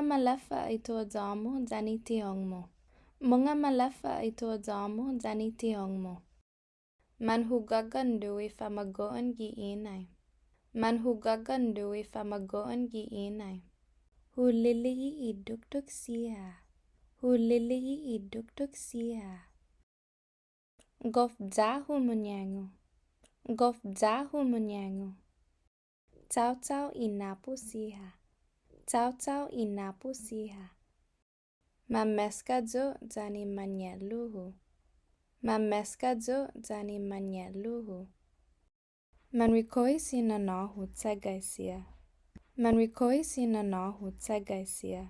Mga malefa ito adamo dani tihong mo. Mga malefa ito adamo dani tihong mo. Manhugagandu ifamagoan giinay. Manhugagandu ifamagoan giinay. Hulili idukduk siya. Hulili idukduk siya. Gofdzahu munyango. Gofdzahu munyango. Tau inapu siha. Tau inapu siha. Mameskadzo zani manyaluhu. Mameskadzo zani manyaluhu. Manrikoi sinanahu tsagaisia. Manrikoi sinanahu tsagaisia.